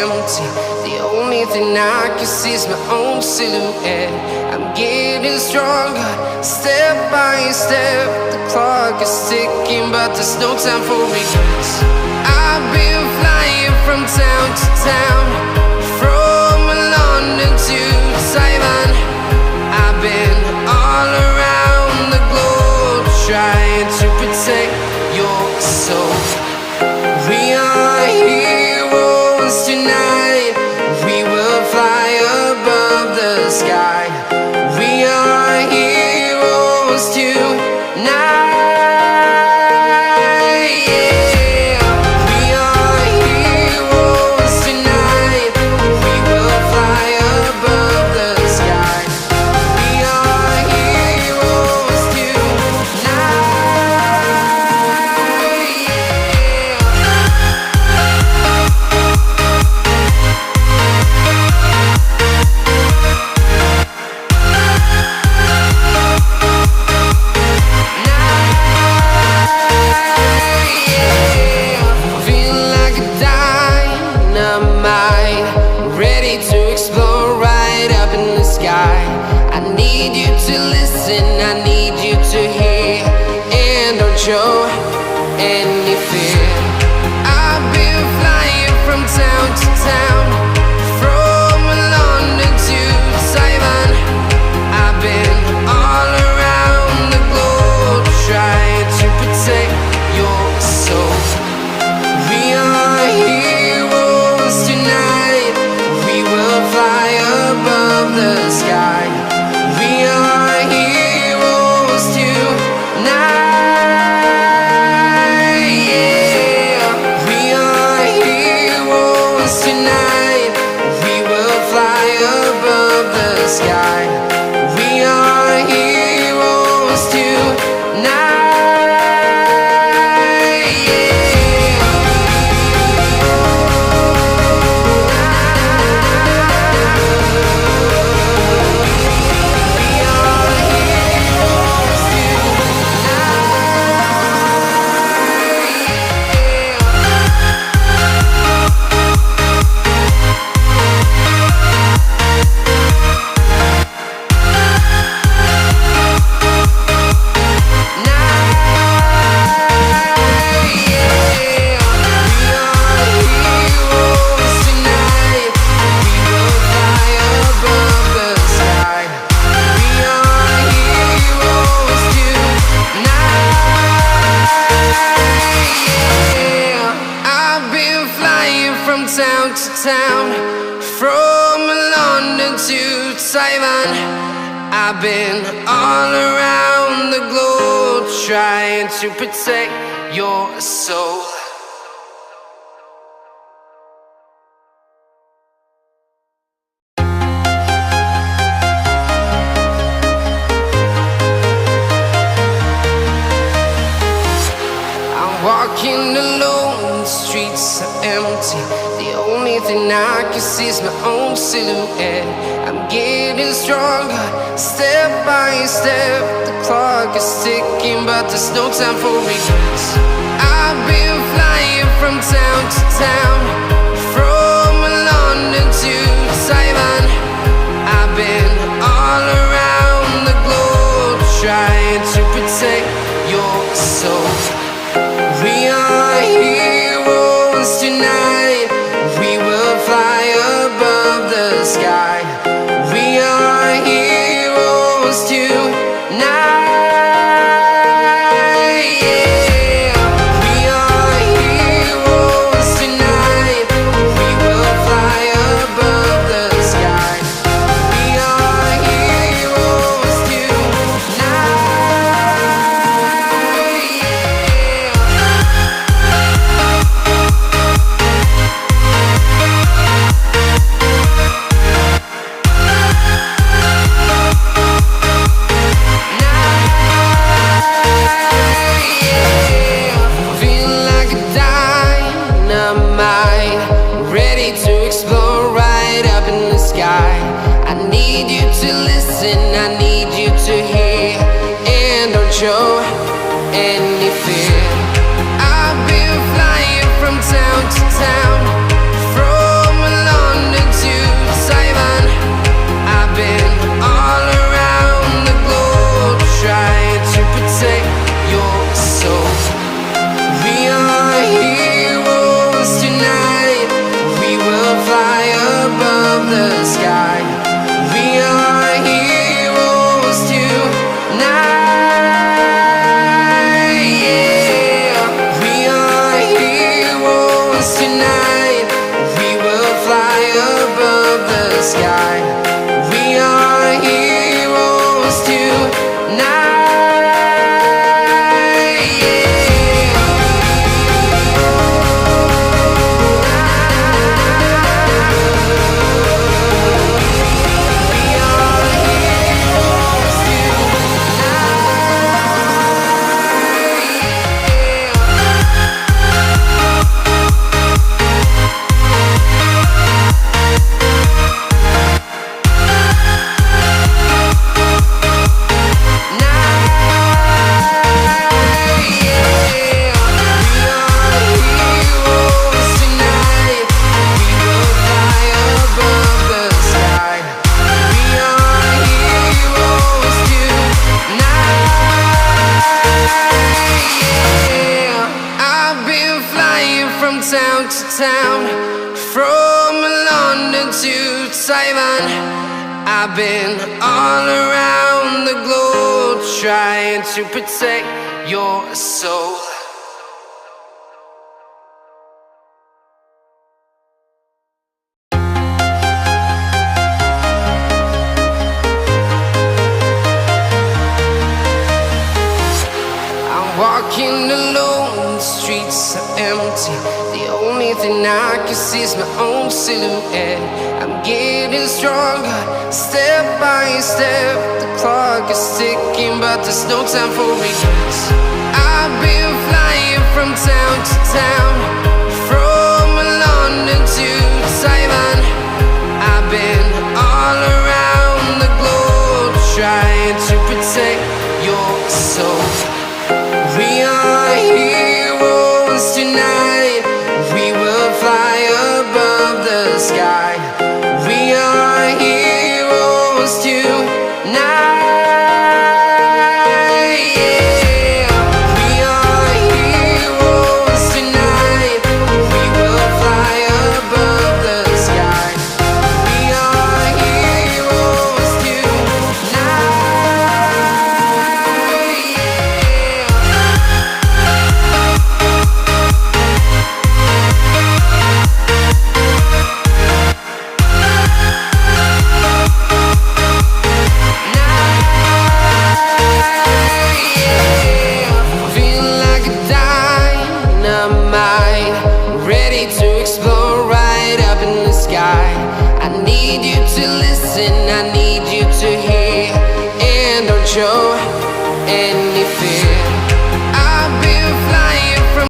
empty. The only thing I can see is my own silhouette. I'm getting stronger, step by step. The clock is ticking, but there's no time for regrets. I've been flying from town to town, from London to Taiwan. I've been all around the globe, trying to protect your soul. We are heroes tonight. We will fly above the sky. We are heroes tonight. Yeah. We are heroes tonight. We will fly above the sky. We are heroes tonight. Feel like a dynamite, ready to explode right up in the sky. I need you to listen, I need you to hear, and don't show any fear. I've been flying from town to town, from London to Taiwan. I've been all around the globe, trying to protect your soul. We are heroes tonight. We will fly above the sky. We are heroes tonight. Yeah. We are heroes tonight. We will fly above the sky. We are heroes tonight. From town to town, from London to Taiwan. I've been all around the globe, trying to protect your soul. I'm walking alone, the streets are empty. The only thing I can see is my own silhouette. I'm getting stronger, step by step. The clock is ticking, but there's no time for regrets. I've been flying from town to town, from London to Taiwan. I've been all around the globe, trying to protect your soul. We are heroes tonight. We will fly above the sky. We are heroes tonight. Yeah. We are heroes tonight. We will fly above the sky. We are heroes tonight. I've been flying from town to town, from town, from London to Taiwan. I've been all around the globe trying to protect your soul. Walking alone, the streets are empty. The only thing I can see is my own silhouette. I'm getting stronger, step by step. The clock is ticking, but there's no time for regrets. I've been flying from town to town, from London to Taiwan. I've been all around the globe trying to protect your soul. We are heroes tonight. We will fly above the sky. We are heroes tonight. Yeah. We are heroes tonight. We will fly above the sky. We are heroes tonight. Ready to explore right up in the sky. I need you to listen, I need you to hear, and don't show. And